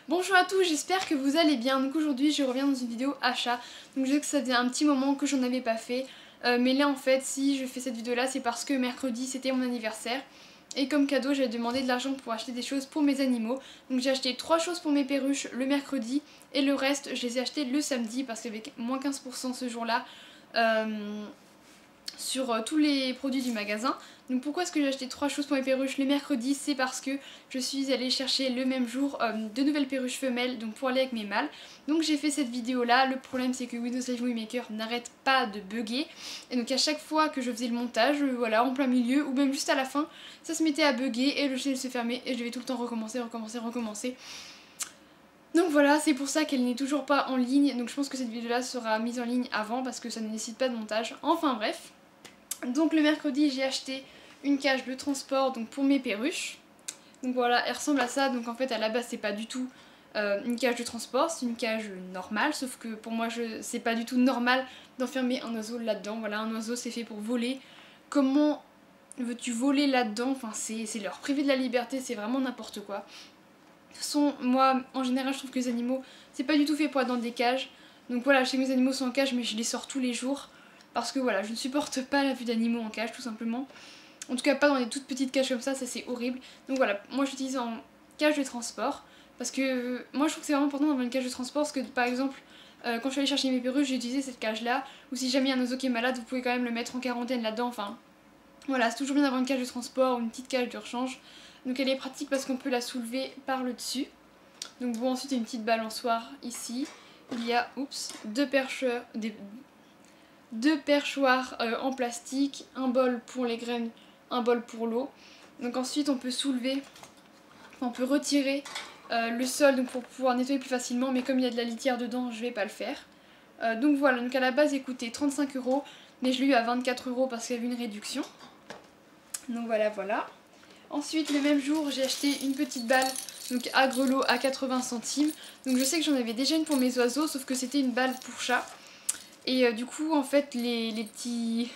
Bonjour à tous, j'espère que vous allez bien. Donc aujourd'hui je reviens dans une vidéo achat. Donc je sais que ça faisait un petit moment que j'en avais pas fait. Mais là en fait si je fais cette vidéo là c'est parce que mercredi c'était mon anniversaire. Et comme cadeau j'avais demandé de l'argent pour acheter des choses pour mes animaux. Donc j'ai acheté 3 choses pour mes perruches le mercredi. Et le reste je les ai achetées le samedi parce qu'avec moins 15% ce jour là. Sur tous les produits du magasin. Donc pourquoi est-ce que j'ai acheté 3 choses pour mes perruches le mercredi? C'est parce que je suis allée chercher le même jour de nouvelles perruches femelles donc pour aller avec mes mâles. Donc j'ai fait cette vidéo là. Le problème c'est que Windows Live Movie Maker n'arrête pas de bugger. Et donc à chaque fois que je faisais le montage, voilà, en plein milieu ou même juste à la fin, ça se mettait à bugger et le logiciel se fermait et je devais tout le temps recommencer. Donc voilà, c'est pour ça qu'elle n'est toujours pas en ligne. Donc je pense que cette vidéo là sera mise en ligne avant parce que ça ne nécessite pas de montage. Enfin bref. Donc le mercredi j'ai acheté une cage de transport donc pour mes perruches. Donc voilà, elle ressemble à ça. Donc en fait à la base c'est pas du tout une cage de transport, c'est une cage normale. Sauf que pour moi c'est pas du tout normal d'enfermer un oiseau là-dedans. Voilà, un oiseau c'est fait pour voler. Comment veux-tu voler là-dedans? Enfin c'est leur priver de la liberté, c'est vraiment n'importe quoi. De toute façon moi en général je trouve que les animaux c'est pas du tout fait pour être dans des cages. Donc voilà, chez mes animaux sont en cage mais je les sors tous les jours. Parce que voilà, je ne supporte pas la vue d'animaux en cage tout simplement. En tout cas pas dans des toutes petites cages comme ça c'est horrible. Donc voilà, moi j'utilise en cage de transport. Parce que moi je trouve que c'est vraiment important d'avoir une cage de transport. Parce que par exemple, quand je suis allée chercher mes perruches, j'ai utilisé cette cage là. Ou si jamais il y a un oiseau qui est malade, vous pouvez quand même le mettre en quarantaine là-dedans. Enfin voilà, c'est toujours bien d'avoir une cage de transport ou une petite cage de rechange. Donc elle est pratique parce qu'on peut la soulever par le dessus. Donc bon, ensuite il y a une petite balançoire ici. Il y a, oups, deux perchoirs en plastique, un bol pour les graines, un bol pour l'eau. Donc ensuite on peut soulever, on peut retirer le sol donc pour pouvoir nettoyer plus facilement, mais comme il y a de la litière dedans je vais pas le faire. Donc voilà, donc à la base il coûtait 35 €, mais je l'ai eu à 24 € parce qu'il y avait une réduction. Donc voilà. Ensuite le même jour j'ai acheté une petite balle donc à grelot à 80 centimes. Donc je sais que j'en avais déjà une pour mes oiseaux, sauf que c'était une balle pour chat. Et du coup en fait les petits,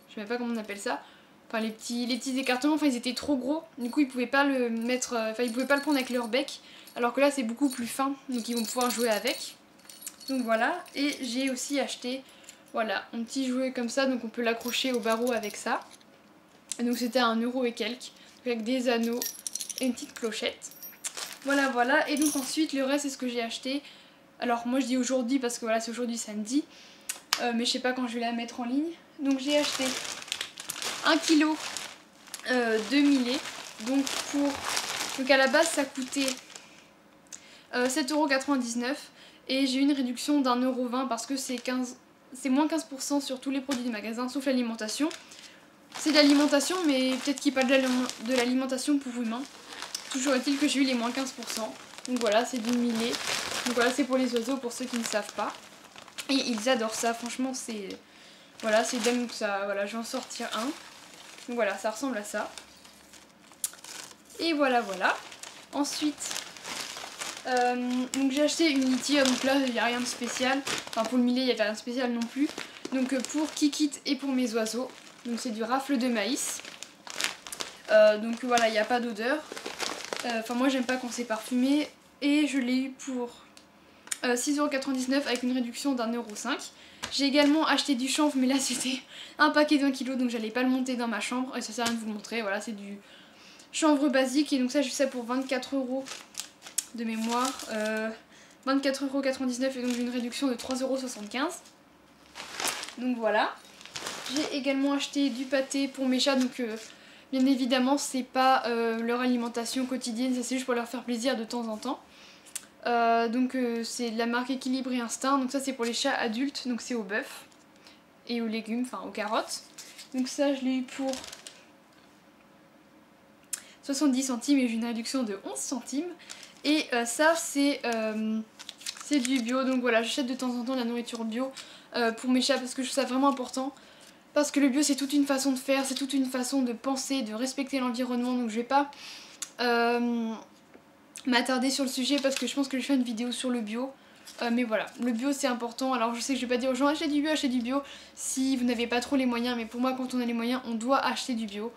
je sais même pas comment on appelle ça, enfin les petits écartements, enfin ils étaient trop gros, du coup ils pouvaient pas le mettre, enfin ils pouvaient pas le prendre avec leur bec, alors que là c'est beaucoup plus fin, donc ils vont pouvoir jouer avec. Donc voilà, et j'ai aussi acheté, voilà, un petit jouet comme ça, donc on peut l'accrocher au barreau avec ça. Et donc c'était à 1 € et quelques, avec des anneaux et une petite clochette. Voilà, et donc ensuite le reste c'est ce que j'ai acheté. Alors moi je dis aujourd'hui parce que voilà c'est aujourd'hui samedi, mais je sais pas quand je vais la mettre en ligne. Donc j'ai acheté 1 kg de millet. Donc à la base ça coûtait 7,99 € et j'ai eu une réduction d'1,20 € parce que c'est moins 15% sur tous les produits du magasin sauf l'alimentation. C'est de l'alimentation mais peut-être qu'il n'y a pas de l'alimentation pour humains. Toujours est-il que j'ai eu les moins 15%. Donc voilà, c'est du millet. Donc voilà, c'est pour les oiseaux, pour ceux qui ne savent pas. Et ils adorent ça, franchement, c'est... Voilà, c'est dingue ça. Voilà, je vais en sortir un. Donc voilà, ça ressemble à ça. Et voilà. Ensuite, donc j'ai acheté une litière. Donc là, il n'y a rien de spécial. Enfin, pour le millet, il n'y avait rien de spécial non plus. Donc pour Kikit et pour mes oiseaux. Donc c'est du rafle de maïs. Donc voilà, il n'y a pas d'odeur. Enfin, moi, j'aime pas quand c'est parfumé. Et je l'ai eu pour 6,99 € avec une réduction d'1,05 €. J'ai également acheté du chanvre, mais là c'était un paquet d'1 kg, donc j'allais pas le monter dans ma chambre et ça sert à rien de vous le montrer. Voilà, c'est du chanvre basique et donc ça j'ai eu ça pour 24 € de mémoire, 24,99 € et donc j'ai une réduction de 3,75 €. Donc voilà. J'ai également acheté du pâté pour mes chats, donc bien évidemment c'est pas leur alimentation quotidienne, ça c'est juste pour leur faire plaisir de temps en temps. Donc c'est de la marque Équilibre et Instinct, donc ça c'est pour les chats adultes, donc c'est au bœuf et aux légumes, enfin aux carottes. Donc ça je l'ai eu pour 70 centimes et j'ai une réduction de 11 centimes. Et ça c'est du bio, donc voilà, j'achète de temps en temps de la nourriture bio pour mes chats parce que je trouve ça vraiment important. Parce que le bio c'est toute une façon de faire, c'est toute une façon de penser, de respecter l'environnement, donc je vais pas m'attarder sur le sujet parce que je pense que je vais faire une vidéo sur le bio. Mais voilà, le bio c'est important. Alors je sais que je vais pas dire aux gens achetez du bio si vous n'avez pas trop les moyens, mais pour moi quand on a les moyens on doit acheter du bio.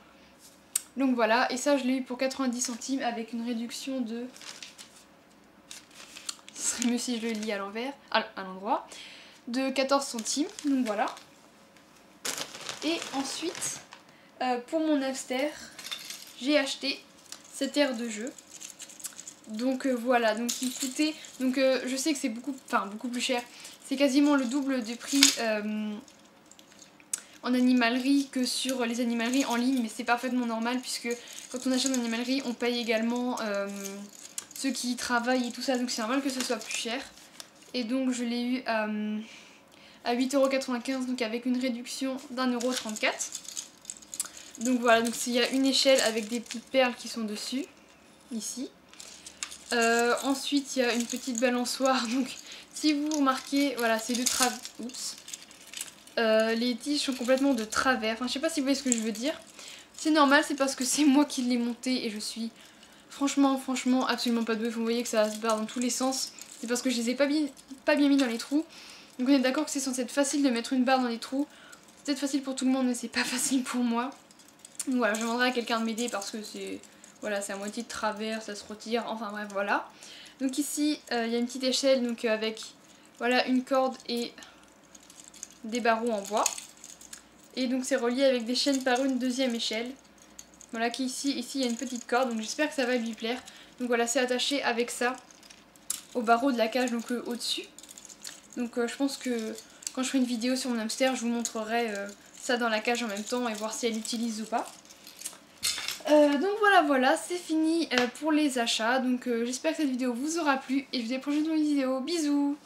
Donc voilà, et ça je l'ai eu pour 90 centimes avec une réduction de serait mieux si je le lis à l'envers, à l'endroit, de 14 centimes, donc voilà. Et ensuite, pour mon hamster, j'ai acheté cette aire de jeu. Donc voilà, donc il coûtait, donc je sais que c'est beaucoup plus cher, c'est quasiment le double du prix en animalerie que sur les animaleries en ligne, mais c'est parfaitement normal puisque quand on achète en animalerie on paye également ceux qui y travaillent et tout ça, donc c'est normal que ce soit plus cher. Et donc je l'ai eu à 8,95 €, donc avec une réduction d'1,34 €. Donc voilà, donc il y a une échelle avec des petites perles qui sont dessus, ici. Ensuite il y a une petite balançoire, donc si vous remarquez, voilà, c'est de travers. Oups. Les tiges sont complètement de travers, enfin je sais pas si vous voyez ce que je veux dire. C'est normal, c'est parce que c'est moi qui l'ai monté et je suis franchement absolument pas douée. Vous voyez que ça se barre dans tous les sens, c'est parce que je les ai pas bien mis dans les trous. Donc on est d'accord que c'est censé être facile de mettre une barre dans les trous. C'est peut-être facile pour tout le monde mais c'est pas facile pour moi. Donc voilà, je demanderai à quelqu'un de m'aider parce que c'est... Voilà, c'est à moitié de travers, ça se retire, enfin bref, voilà. Donc ici, il y a une petite échelle donc avec voilà, une corde et des barreaux en bois. Et donc c'est relié avec des chaînes par une deuxième échelle. Voilà, ici il y a une petite corde, donc j'espère que ça va lui plaire. Donc voilà, c'est attaché avec ça au barreau de la cage, donc au-dessus. Donc je pense que quand je ferai une vidéo sur mon hamster, je vous montrerai ça dans la cage en même temps et voir si elle l'utilise ou pas. Donc voilà, c'est fini pour les achats. Donc j'espère que cette vidéo vous aura plu et je vous dis à la prochaine vidéo. Bisous!